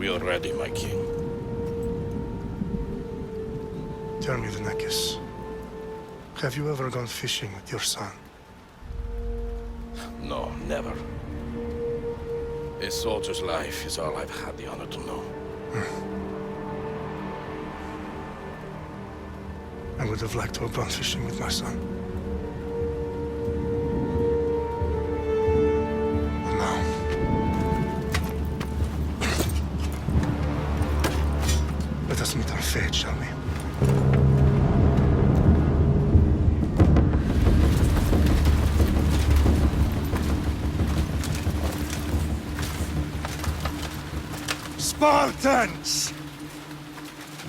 you're ready, my king. Tell me, Vinekis, have you ever gone fishing with your son? No, never. A soldier's life is all I've had the honor to know. I would have liked to have gone fishing with my son. But now... Let us meet on fate, shall we? Spartans!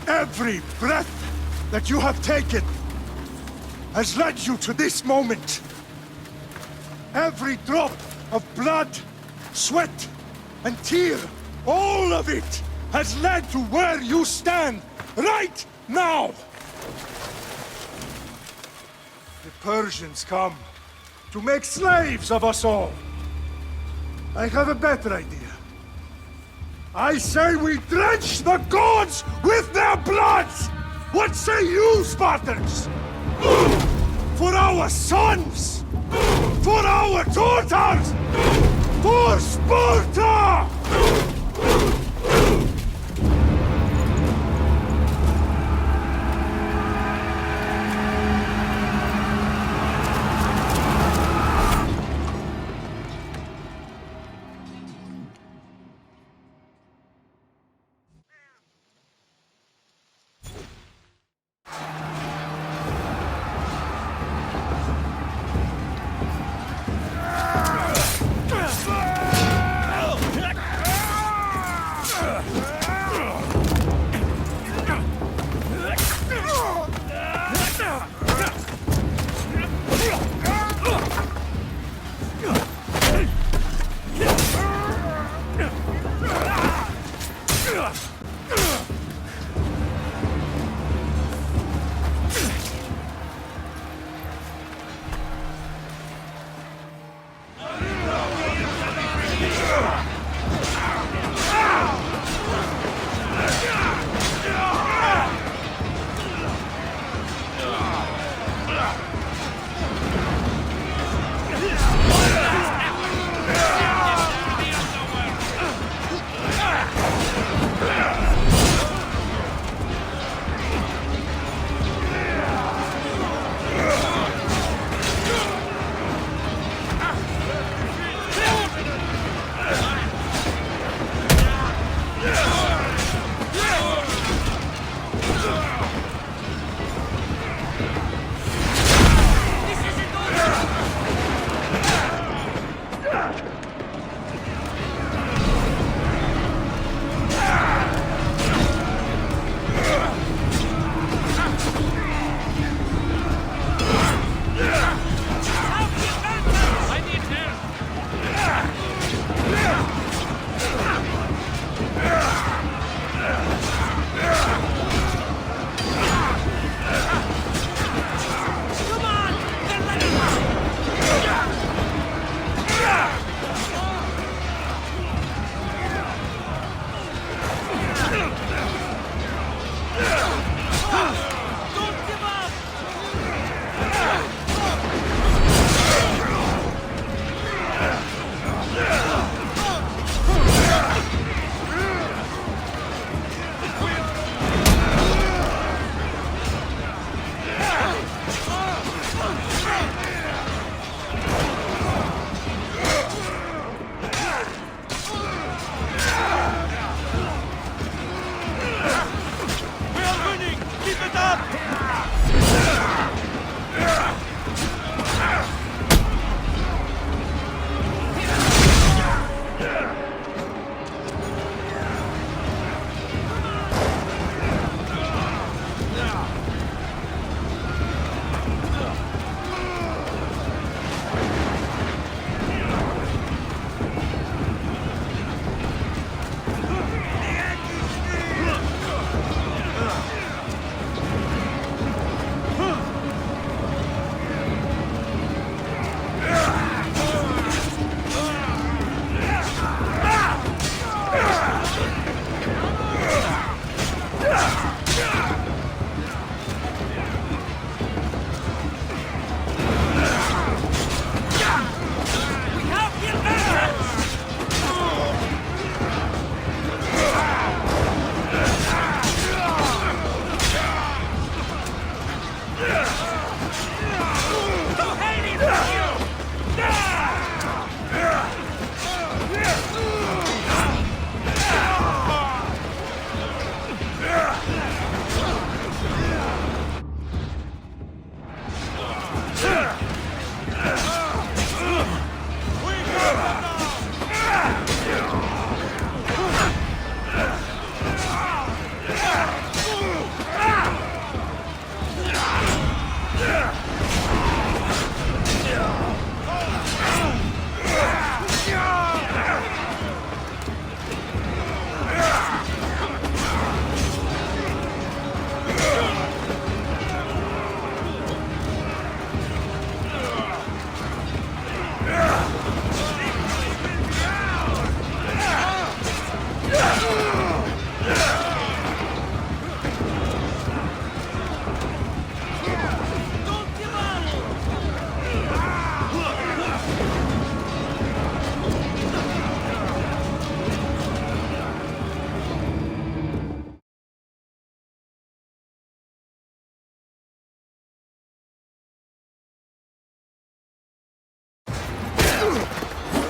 Every breath that you have taken has led you to this moment. Every drop of blood, sweat, and tear, all of it has led to where you stand right now. The Persians come to make slaves of us all. I have a better idea. I say we drench the gods with their bloods! What say you, Spartans? For our sons! For our daughters! For Sparta!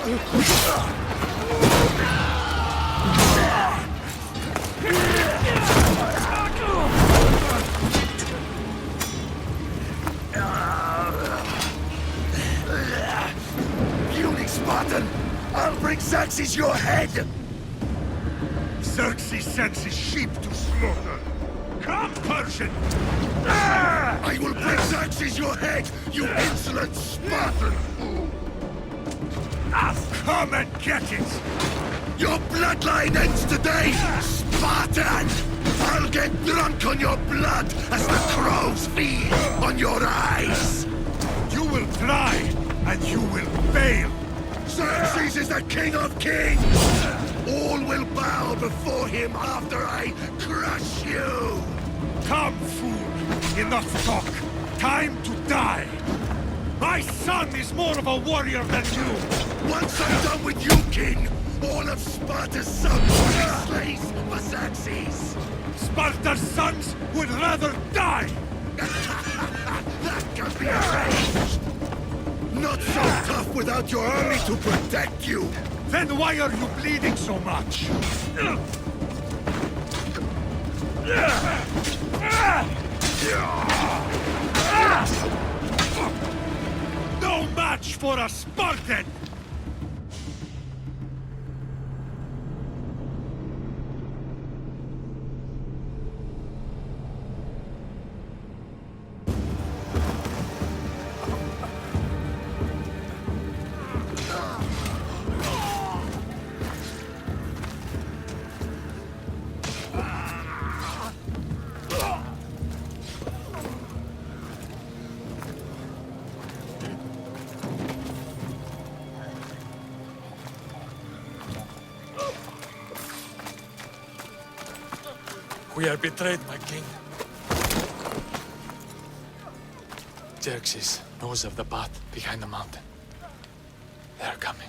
Puny Spartan! I'll bring Xerxes your head! Xerxes sends his sheep to slaughter. Come, Persian! I will bring Xerxes your head, you insolent Spartan fool! Come and get it! Your bloodline ends today, Spartan! I'll get drunk on your blood as the crows feed on your eyes! You will try, and you will fail. Xerxes is the king of kings! All will bow before him after I crush you! Come, fool! Enough talk! Time to die! My son is more of a warrior than you! Once I'm done with you, king, all of Sparta's sons will be slaves for Xerxes! Sparta's sons would rather die! That can be arranged! Not so tough without your army to protect you! Then why are you bleeding so much? No match for a Spartan! We are betrayed, my king. Xerxes knows of the path behind the mountain. They are coming.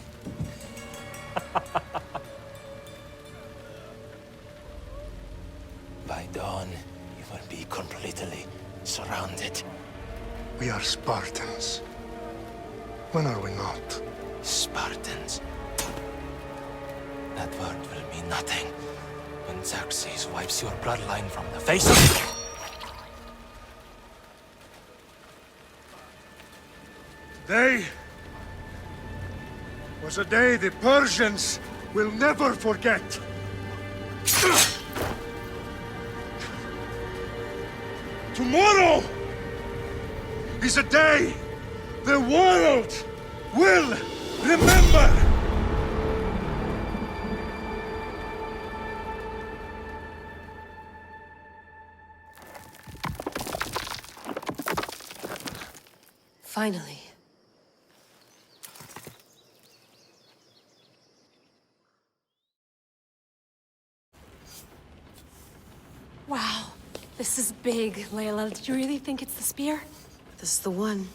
By dawn, you will be completely surrounded. We are Spartans. When are we not? Spartans. That word will mean nothing when Xerxes wipes your bloodline from the face of... Today was a day the Persians will never forget. Tomorrow is a day the world will remember. Finally. Wow, this is big, Layla. Did you really think it's the spear? This is the one.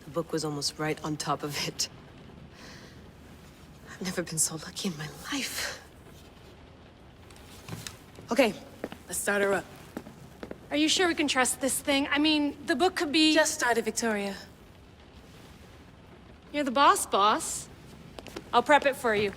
The book was almost right on top of it. I've never been so lucky in my life. Okay, let's start her up. Are you sure we can trust this thing? I mean, the book could be... Just started, Victoria. You're the boss. I'll prep it for you.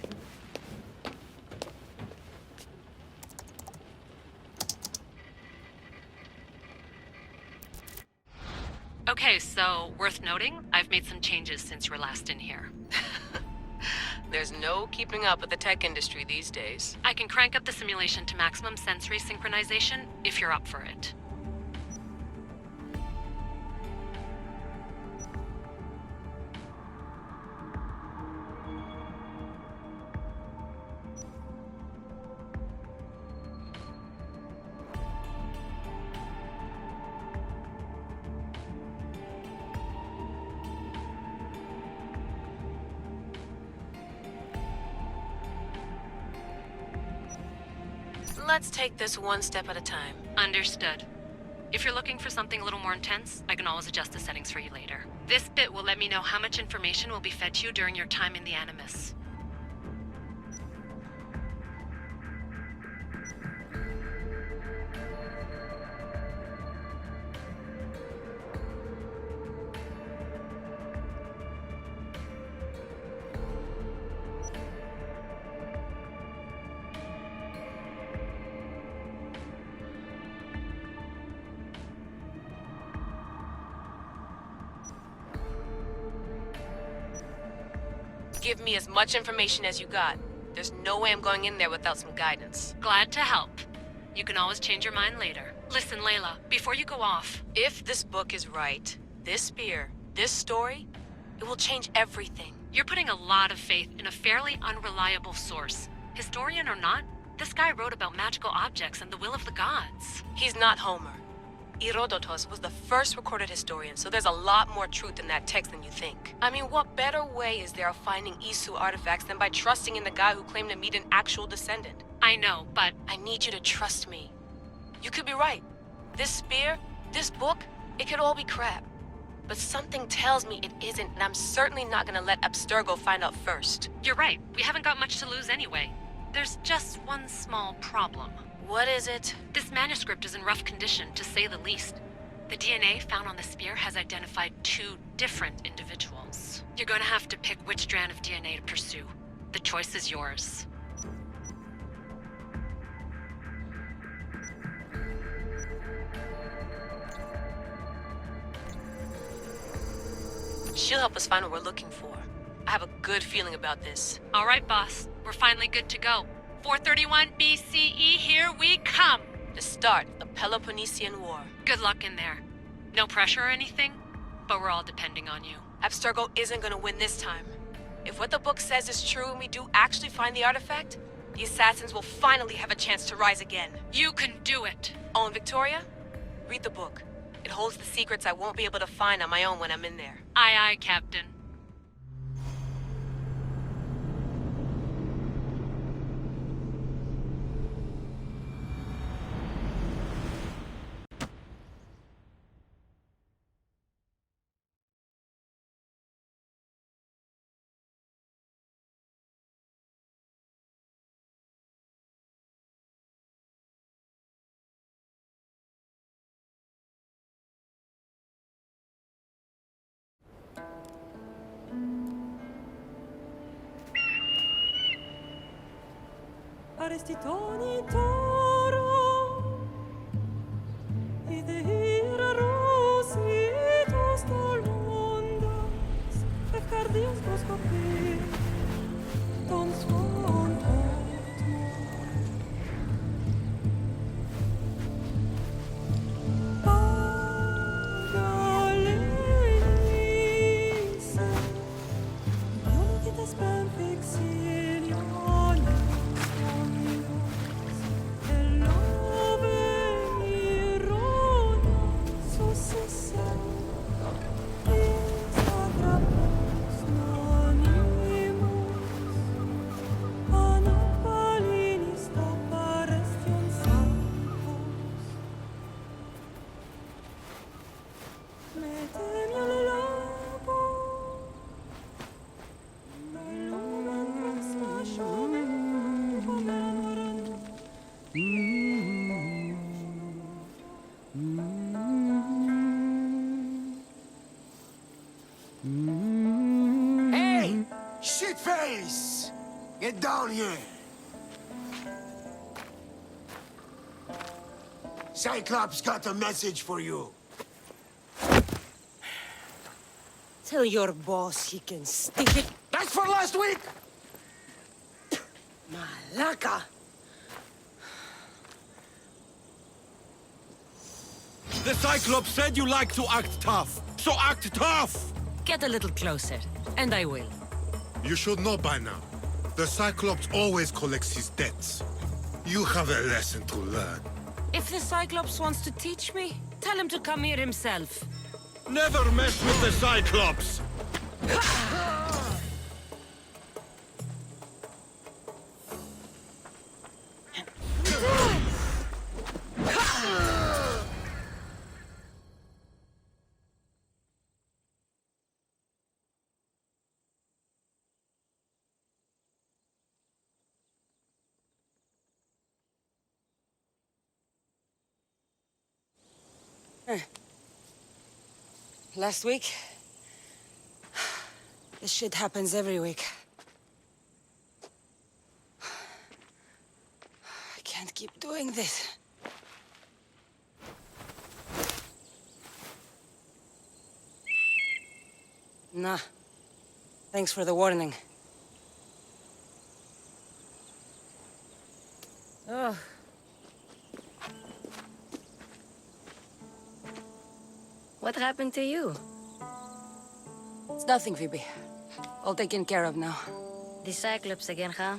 Okay, so worth noting, I've made some changes since you were last in here. There's no keeping up with the tech industry these days. I can crank up the simulation to maximum sensory synchronization if you're up for it. Let's take this one step at a time. Understood. If you're looking for something a little more intense, I can always adjust the settings for you later. This bit will let me know how much information will be fed to you during your time in the Animus. Give me as much information as you got. There's no way I'm going in there without some guidance. Glad to help. You can always change your mind later. Listen, Layla, before you go off... If this book is right, this spear, this story, it will change everything. You're putting a lot of faith in a fairly unreliable source. Historian or not, this guy wrote about magical objects and the will of the gods. He's not Homer. Herodotus was the first recorded historian, so there's a lot more truth in that text than you think. I mean, what better way is there of finding Isu artifacts than by trusting in the guy who claimed to meet an actual descendant? I know, but... I need you to trust me. You could be right. This spear, this book, it could all be crap. But something tells me it isn't, and I'm certainly not gonna let Abstergo find out first. You're right. We haven't got much to lose anyway. There's just one small problem. What is it? This manuscript is in rough condition, to say the least. The DNA found on the spear has identified 2 different individuals. You're going to have to pick which strand of DNA to pursue. The choice is yours. She'll help us find what we're looking for. I have a good feeling about this. All right, boss. We're finally good to go. 431 BCE, here we come! The start of the Peloponnesian War. Good luck in there. No pressure or anything, but we're all depending on you. Abstergo isn't gonna win this time. If what the book says is true and we do actually find the artifact, the assassins will finally have a chance to rise again. You can do it! Oh, and Victoria? Read the book. It holds the secrets I won't be able to find on my own when I'm in there. Aye, aye, Captain. Arestitoni toro ide ira rositos tolmondas efcardios proscopir ton suon Hey! Shitface! Get down here! Cyclops got a message for you. Tell your boss he can stick it. That's for last week! Malaka! The Cyclops said you like to act tough, so act tough! Get a little closer, and I will. You should know by now. The Cyclops always collects his debts. You have a lesson to learn. If the Cyclops wants to teach me, tell him to come here himself. Never mess with the Cyclops! Last week? This shit happens every week. I can't keep doing this. Nah. Thanks for the warning. Oh. What happened to you? It's nothing, Phoebe. All taken care of now. The Cyclops again, huh?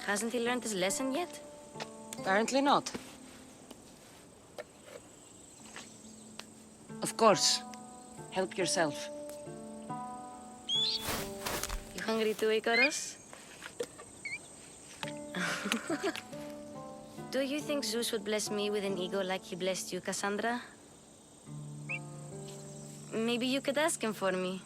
Hasn't he learned his lesson yet? Apparently not. Of course. Help yourself. You hungry too, Icarus? Do you think Zeus would bless me with an ego like he blessed you, Cassandra? Maybe you could ask him for me.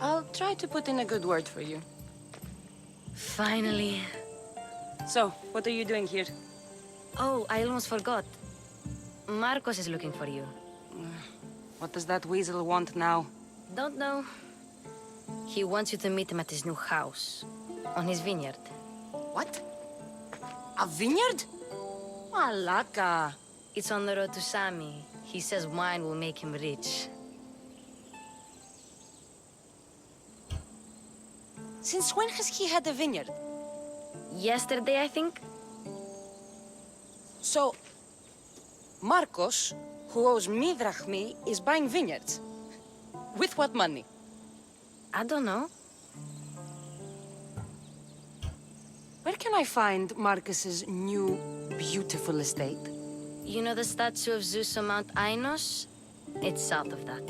I'll try to put in a good word for you. Finally. So, what are you doing here? Oh, I almost forgot. Marcos is looking for you. What does that weasel want now? Don't know. He wants you to meet him at his new house. On his vineyard. What? A vineyard? Malaka. It's on the road to Sami. He says wine will make him rich. Since when has he had a vineyard? Yesterday, I think? So, Marcos, who owes me drachmi, is buying vineyards. With what money? I don't know. Where can I find Marcus's new, beautiful estate? You know the statue of Zeus on Mount Ainos? It's south of that.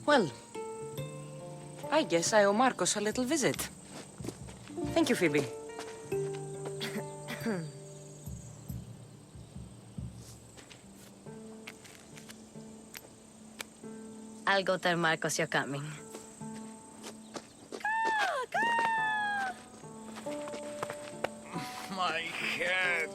Well, I guess I owe Marcos a little visit. Thank you, Phoebe. I'll go tell Marcos you're coming. My head.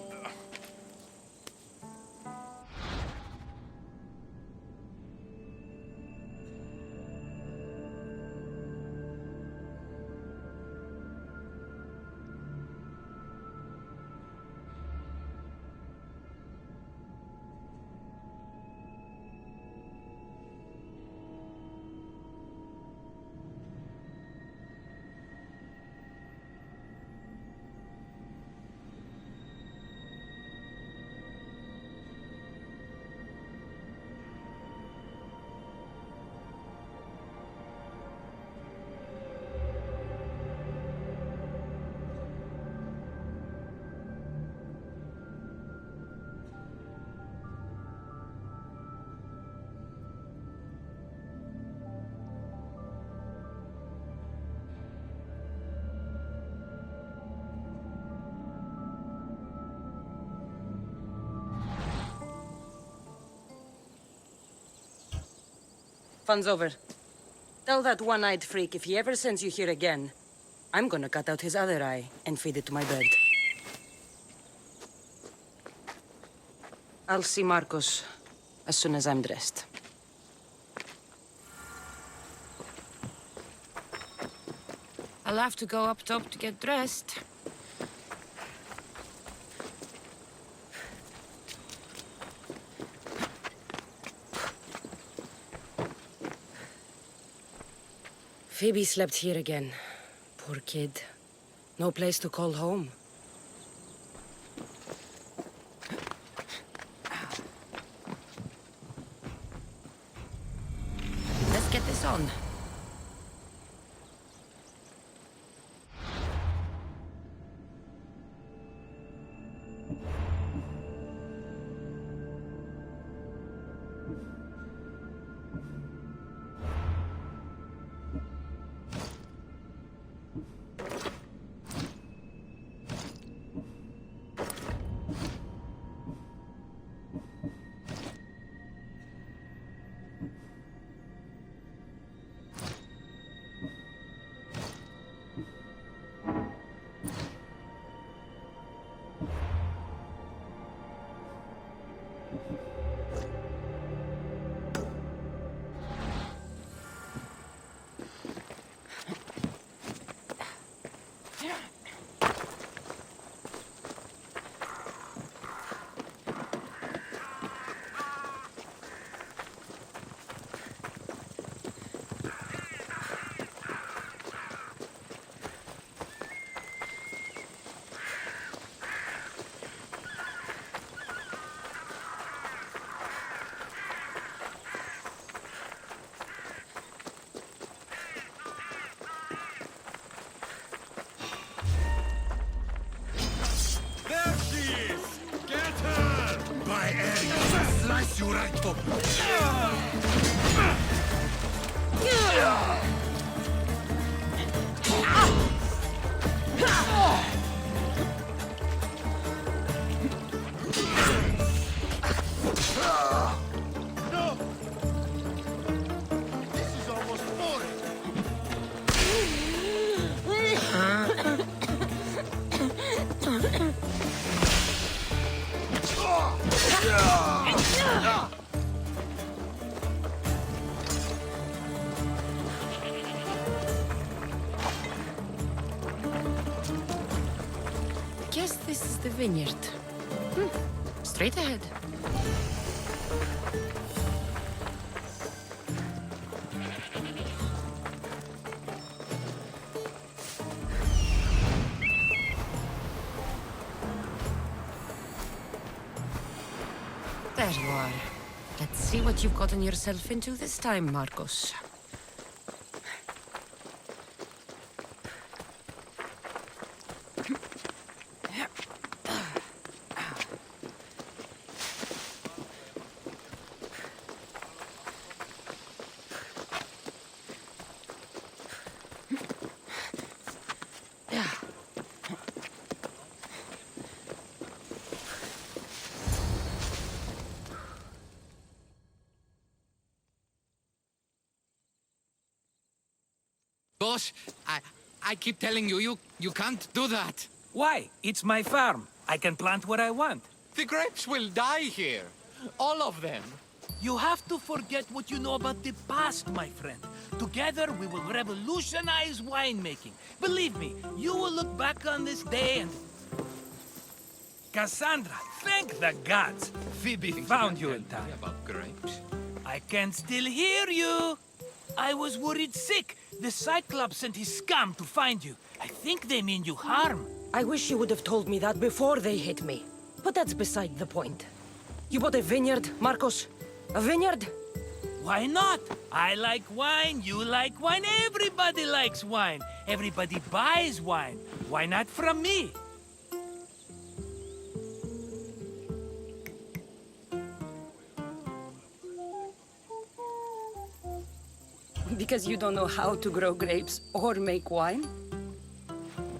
Fun's over. Tell that one-eyed freak if he ever sends you here again, I'm gonna cut out his other eye and feed it to my bird. I'll see Marcos as soon as I'm dressed. I'll have to go up top to get dressed. Phoebe slept here again. Poor kid. No place to call home. Let's get this on. you right for. No! This is almost boring. Guess this is the vineyard. Straight ahead. There you are. Let's see what you've gotten yourself into this time, Marcos. Boss, I keep telling you, you can't do that. Why? It's my farm. I can plant what I want. The grapes will die here. All of them. You have to forget what you know about the past, my friend. Together, we will revolutionize winemaking. Believe me, you will look back on this day and... Cassandra, thank the gods. Phoebe found you in time. About grapes? I can still hear you. I was worried sick. The Cyclops sent his scum to find you. I think they mean you harm. I wish you would have told me that before they hit me. But that's beside the point. You bought a vineyard, Marcos? A vineyard? Why not? I like wine, you like wine, everybody likes wine. Everybody buys wine. Why not from me? Because you don't know how to grow grapes or make wine?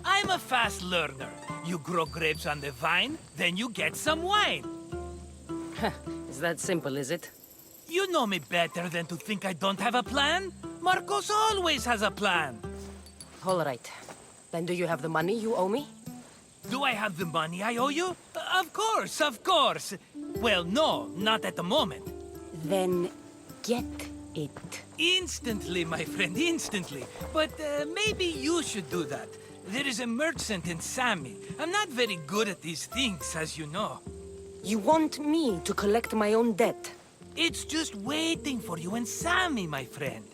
I'm a fast learner. You grow grapes on the vine, then you get some wine. Is that simple, is it? You know me better than to think I don't have a plan. Marcos always has a plan. All right. Then do you have the money you owe me? Do I have the money I owe you? Of course, of course. Well, no, not at the moment. Then get it. Instantly, my friend, instantly. But maybe you should do that. There is a merchant in Sami. I'm not very good at these things, as you know. You want me to collect my own debt? It's just waiting for you in Sami, my friend.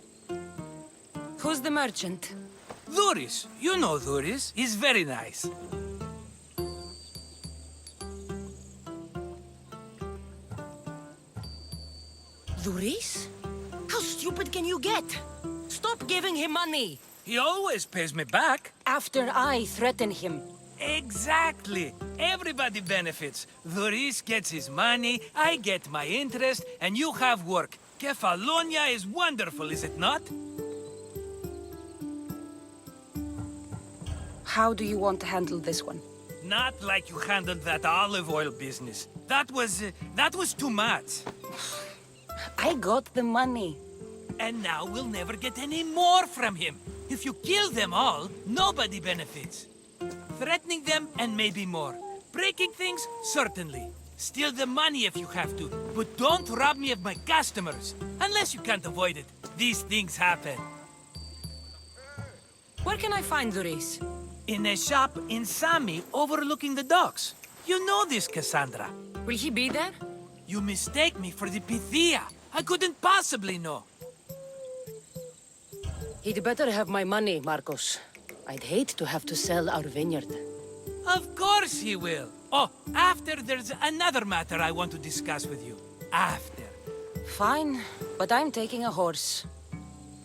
Who's the merchant? Duris. You know Duris. He's very nice. Duris? How stupid can you get? Stop giving him money! He always pays me back. After I threaten him. Exactly. Everybody benefits. Duris gets his money, I get my interest, and you have work. Kefalonia is wonderful, is it not? How do you want to handle this one? Not like you handled that olive oil business. That was too much. I got the money. And now we'll never get any more from him. If you kill them all, nobody benefits. Threatening them, and maybe more. Breaking things, certainly. Steal the money if you have to, but don't rob me of my customers. Unless you can't avoid it. These things happen. Where can I find Duris? In a shop in Sami, overlooking the docks. You know this, Cassandra. Will he be there? You mistake me for the Pythia. I couldn't possibly know. He'd better have my money, Marcos. I'd hate to have to sell our vineyard. Of course he will. Oh, after there's another matter I want to discuss with you. After. Fine, but I'm taking a horse.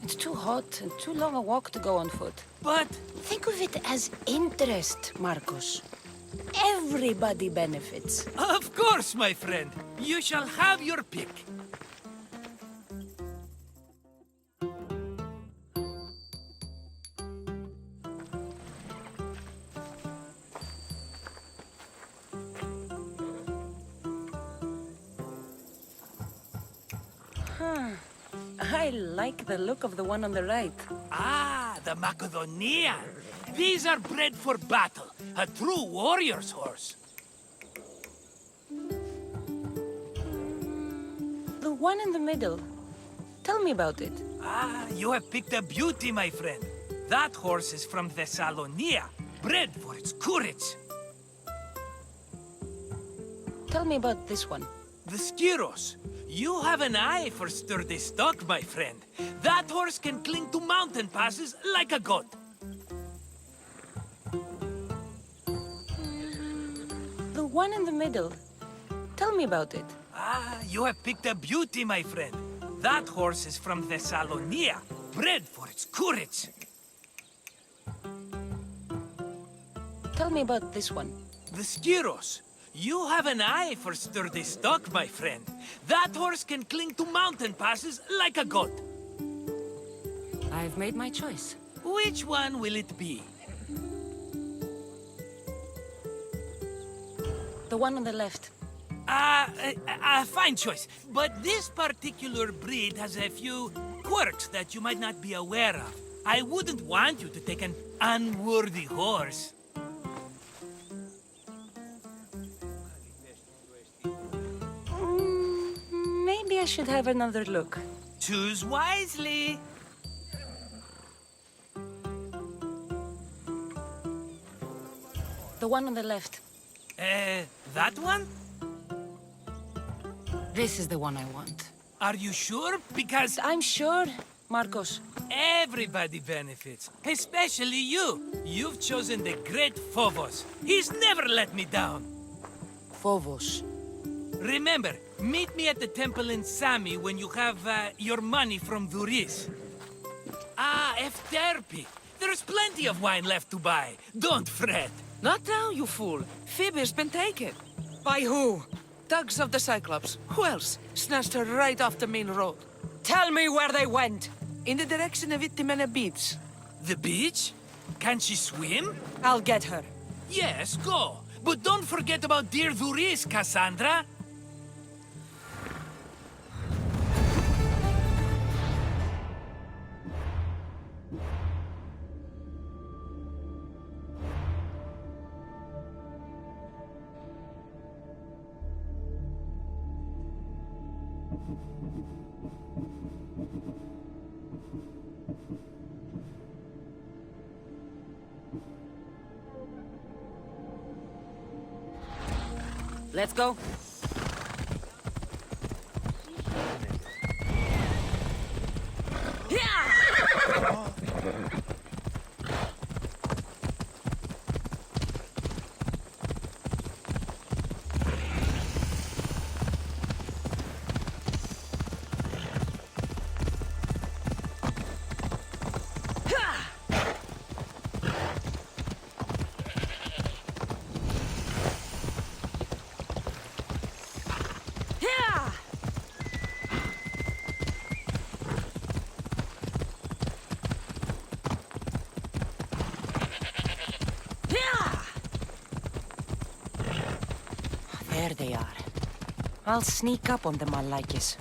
It's too hot and too long a walk to go on foot. But... think of it as interest, Marcos. Everybody benefits. Of course, my friend. You shall have your pick. I like the look of the one on the right. Ah, the Macedonian. These are bred for battle. A true warrior's horse. The one in the middle. Tell me about it. Ah, you have picked a beauty, my friend. That horse is from Thessalonia, bred for its courage. Tell me about this one. The Skyros. You have an eye for sturdy stock, my friend. That horse can cling to mountain passes like a goat. The one in the middle. Tell me about it. Ah, you have picked a beauty, my friend. That horse is from Thessalonia, bred for its courage. Tell me about this one. The Skyros. You have an eye for sturdy stock, my friend. That horse can cling to mountain passes like a goat. I've made my choice. Which one will it be? The one on the left. Fine choice. But this particular breed has a few quirks that you might not be aware of. I wouldn't want you to take an unworthy horse. Maybe I should have another look. Choose wisely. The one on the left. That one? This is the one I want. Are you sure? Because I'm sure, Marcos. everybody benefits, especially you. You've chosen the great Phobos. He's never let me down. Phobos. Remember, meet me at the temple in Sami when you have your money from Duris. Ah, Efterpi. There's plenty of wine left to buy. Don't fret. Not now, you fool. Phoebe's been taken. By who? Thugs of the Cyclops. Who else? Snatched her right off the main road. Tell me where they went. In the direction of Itimena Beach. The beach? Can she swim? I'll get her. Yes, go. But don't forget about dear Duris, Cassandra. Let's go. There they are. I'll sneak up on them, Malakis.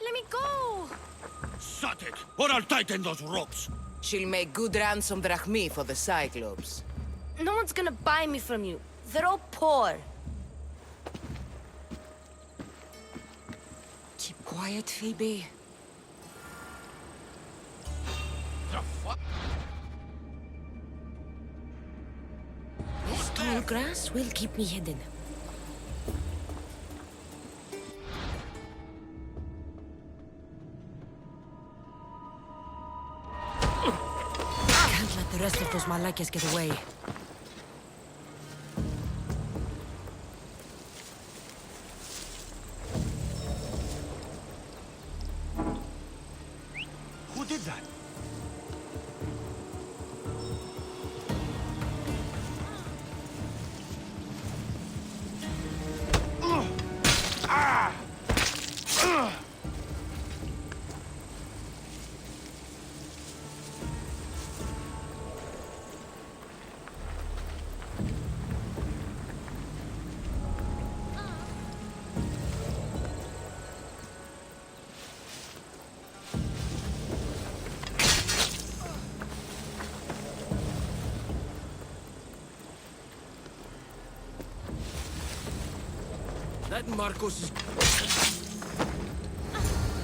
Let me go! Shut it, or I'll tighten those ropes. She'll make good ransom drachmi for the Cyclops. No one's gonna buy me from you. They're all poor. Keep quiet, Phoebe. The fuck? This tall grass will keep me hidden. Can't let the rest of those Malakias get away. did that? That Marcos is...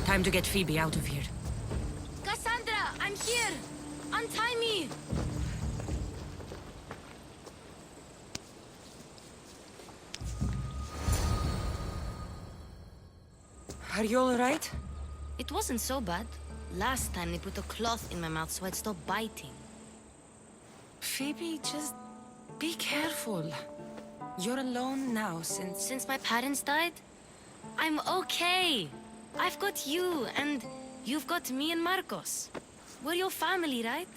Time to get Phoebe out of here. Cassandra, I'm here! Untie me! Are you all right? It wasn't so bad. Last time they put a cloth in my mouth so I'd stop biting. Phoebe, just be careful. You're alone now Since my parents died? I'm okay. I've got you, and you've got me and Marcos. We're your family, right?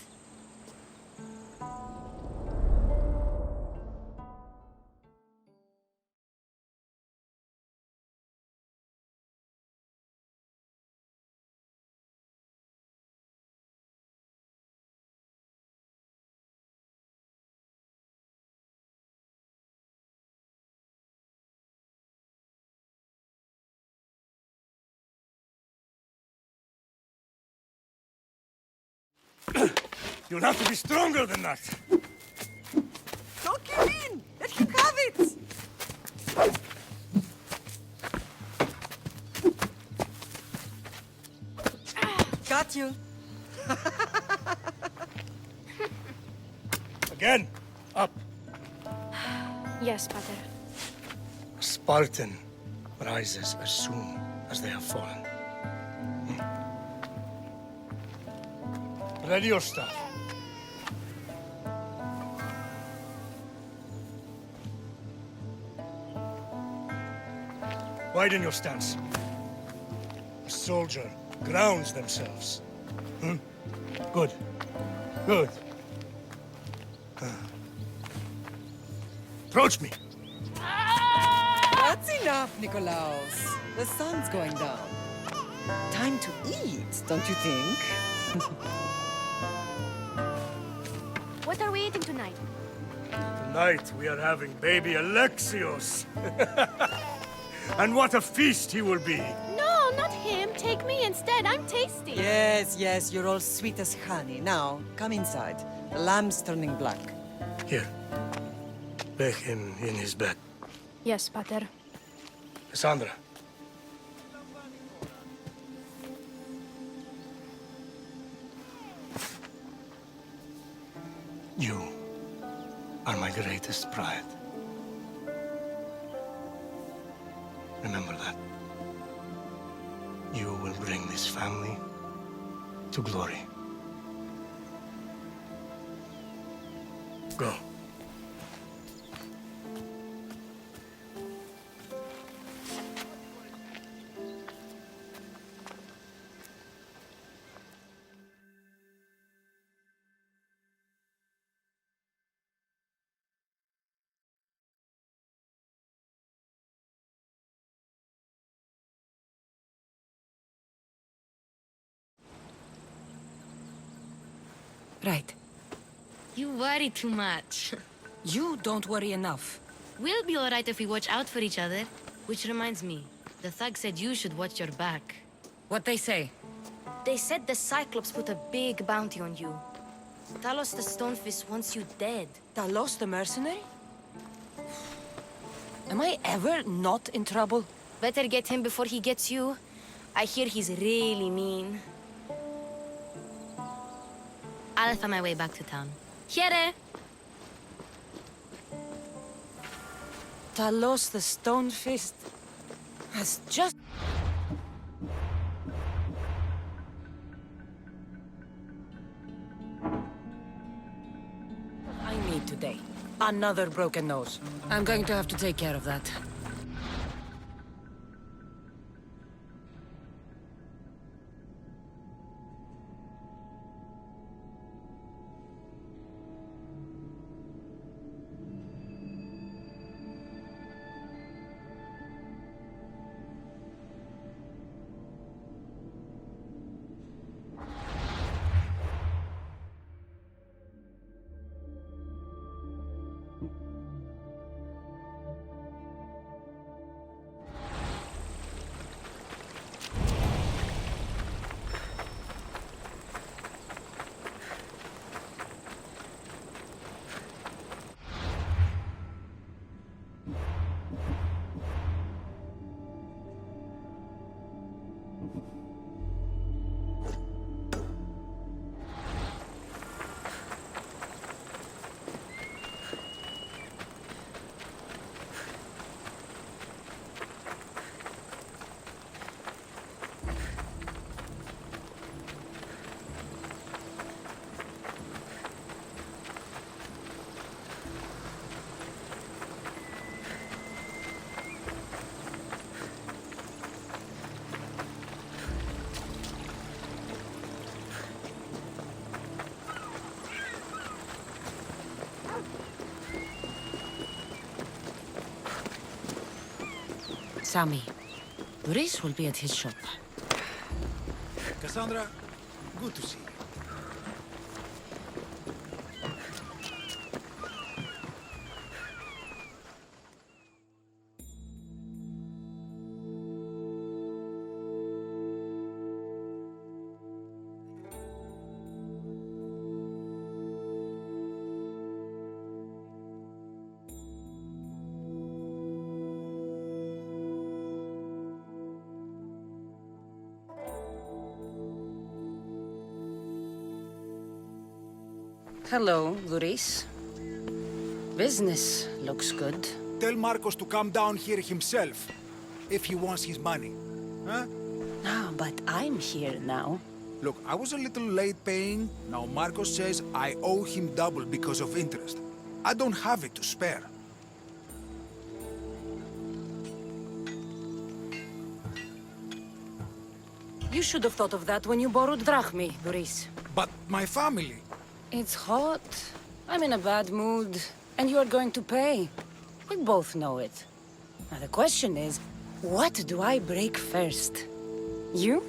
You'll have to be stronger than that. Don't give in! Let him have it! Got you. Again, up. Yes, Pater. A Spartan rises as soon as they have fallen. Ready your stuff. Widen your stance. A soldier grounds themselves. Good. Good. Approach me. That's enough, Nikolaos. The sun's going down. Time to eat, don't you think? What are we eating tonight? Tonight we are having baby Alexios. And what a feast he will be. No, not him. Take me instead. I'm tasty. Yes, yes, you're all sweet as honey. Now, come inside. The lamb's turning black. Here. Lay him in his bed. Yes, Pater. Cassandra. You are my greatest pride. Remember that. You will bring this family to glory. Go. Right. You worry too much. You don't worry enough. We'll be alright if we watch out for each other. Which reminds me, the thug said you should watch your back. What they say? They said the Cyclops put a big bounty on you. Talos the Stonefist wants you dead. Talos the mercenary? Am I ever not in trouble? Better get him before he gets you. I hear he's really mean. I'll find my way back to town. Here! Talos the Stonefist has just... I need today. Another broken nose. I'm going to have to take care of that. Sammy. Boris will be at his shop. Cassandra, good to see you. Hello, Boris. Business looks good. Tell Marcos to come down here himself, if he wants his money. Huh? Ah, but I'm here now. Look, I was a little late paying. Now Marcos says I owe him double because of interest. I don't have it to spare. You should have thought of that when you borrowed drachmi, Boris. But my family... It's hot. I'm in a bad mood. And you are going to pay. We both know it. Now the question is, what do I break first? You?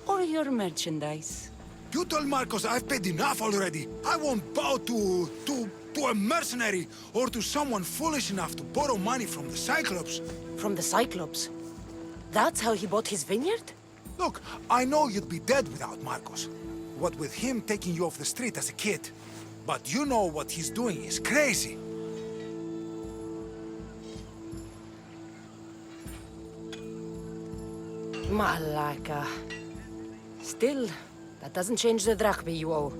Or your merchandise? You told Marcos I've paid enough already. I won't bow to a mercenary or to someone foolish enough to borrow money from the Cyclops. From the Cyclops? That's how he bought his vineyard? Look, I know you'd be dead without Marcos. What with him taking you off the street as a kid. But you know what he's doing is crazy. Malaka. Still, that doesn't change the drachmi you owe.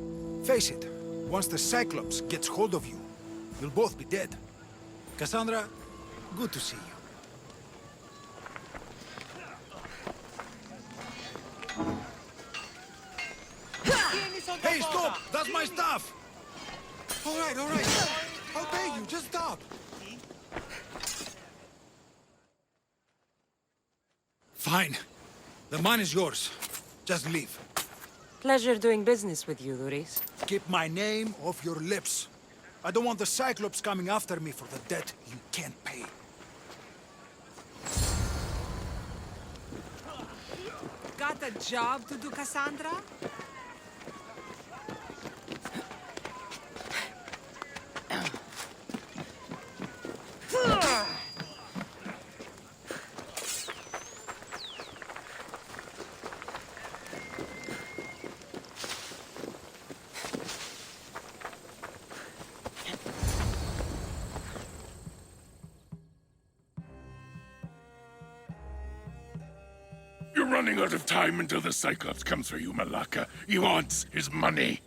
Face it, once the Cyclops gets hold of you, you'll both be dead. Cassandra, good to see you. Hey, stop! That's my stuff! All right. I'll pay you, just stop. Fine. The money's yours. Just leave. Pleasure doing business with you, Boris. Keep my name off your lips. I don't want the Cyclops coming after me for the debt you can't pay. Got a job to do, Cassandra? You're running out of time until the Cyclops comes for you, Malaka. He wants his money.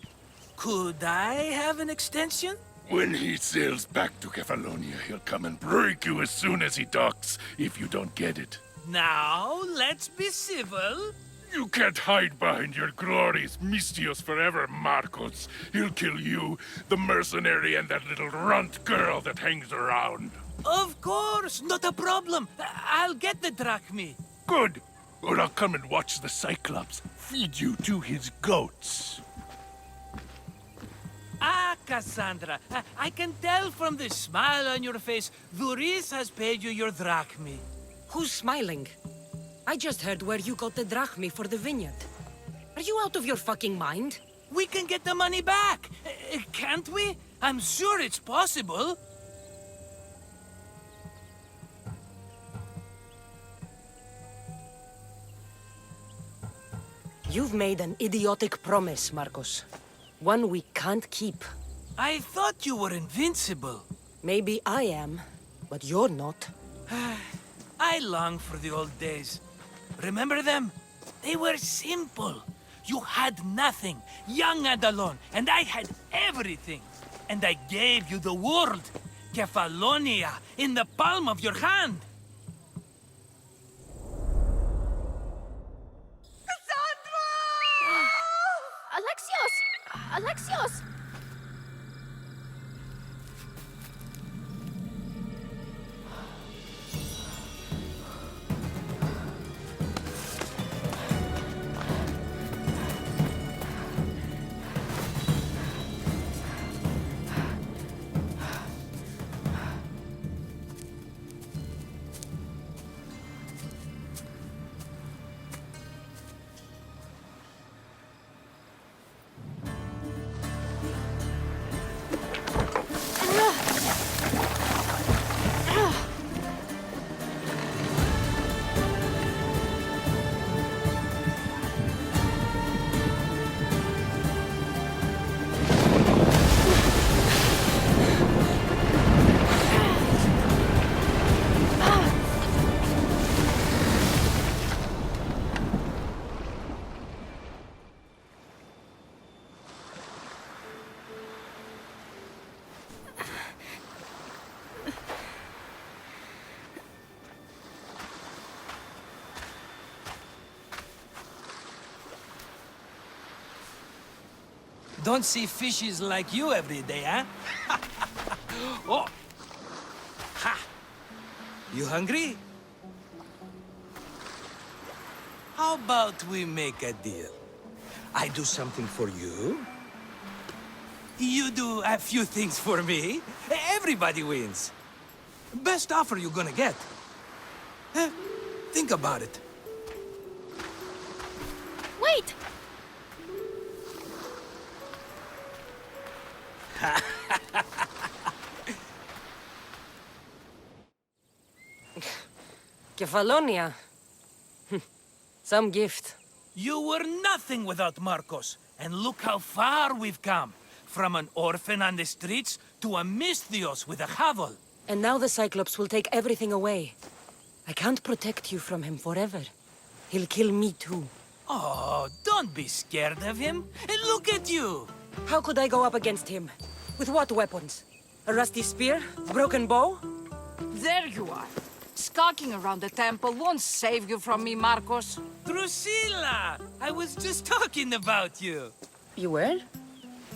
Could I have an extension? When he sails back to Kefalonia, he'll come and break you as soon as he docks, if you don't get it. Now, let's be civil. You can't hide behind your glories, Mistios forever, Marcos. He'll kill you, the mercenary, and that little runt girl that hangs around. Of course, not a problem. I'll get the drachmi. Good. Or I'll come and watch the Cyclops feed you to his goats. Ah, Cassandra, I can tell from the smile on your face, Boris has paid you your drachmi. Who's smiling? I just heard where you got the drachmi for the vineyard. Are you out of your fucking mind? We can get the money back, can't we? I'm sure it's possible. You've made an idiotic promise, Marcos. One we can't keep. I thought you were invincible. Maybe I am, but you're not. I long for the old days. Remember them? They were simple. You had nothing, young and alone, and I had everything. And I gave you the world, Kefalonia, in the palm of your hand. Alexios! Don't see fishes like you every day, huh? Oh! Ha! You hungry? How about we make a deal? I do something for you. You do a few things for me. Everybody wins. Best offer you're gonna get. Think about it. Wait! Kefalonia. Some gift. You were nothing without Marcos. And look how far we've come. From an orphan on the streets to a Misthios with a hovel. And now the Cyclops will take everything away. I can't protect you from him forever. He'll kill me too. Oh, don't be scared of him. And look at you. How could I go up against him? With what weapons? A rusty spear? A broken bow? There you are. Skulking around the temple won't save you from me, Marcos. Drusilla! I was just talking about you. You were?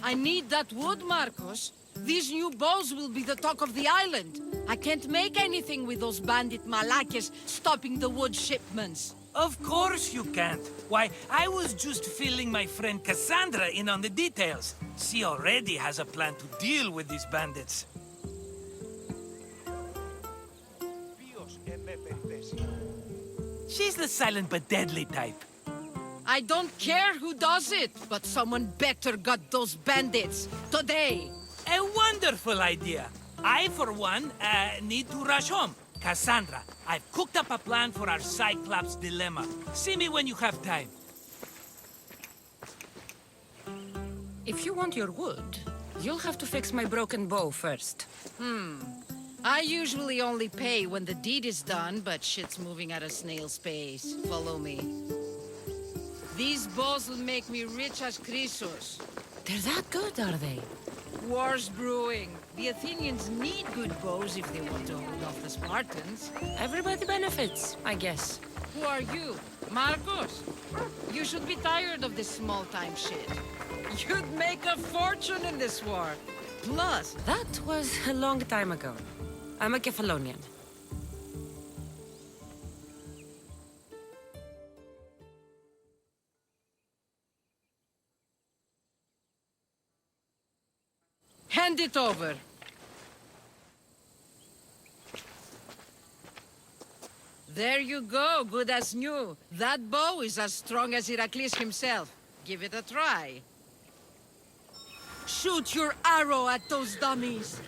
I need that wood, Marcos. These new bows will be the talk of the island. I can't make anything with those bandit malakes stopping the wood shipments. Of course you can't. Why, I was just filling my friend Cassandra in on the details. She already has a plan to deal with these bandits. She's the silent but deadly type. I don't care who does it, but someone better got those bandits. Today. A wonderful idea. I, for one, need to rush home. Cassandra, I've cooked up a plan for our Cyclops dilemma. See me when you have time. If you want your wood, you'll have to fix my broken bow first. I usually only pay when the deed is done, but shit's moving at a snail's pace. Follow me. These bows will make me rich as Chrysos. They're that good, are they? War's brewing. The Athenians need good bows if they want to hold off the Spartans. Everybody benefits, I guess. Who are you? Marcos? You should be tired of this small-time shit. You'd make a fortune in this war. Plus... That was a long time ago. I'm a Kefalonian. Hand it over. There you go, good as new. That bow is as strong as Heracles himself. Give it a try. Shoot your arrow at those dummies.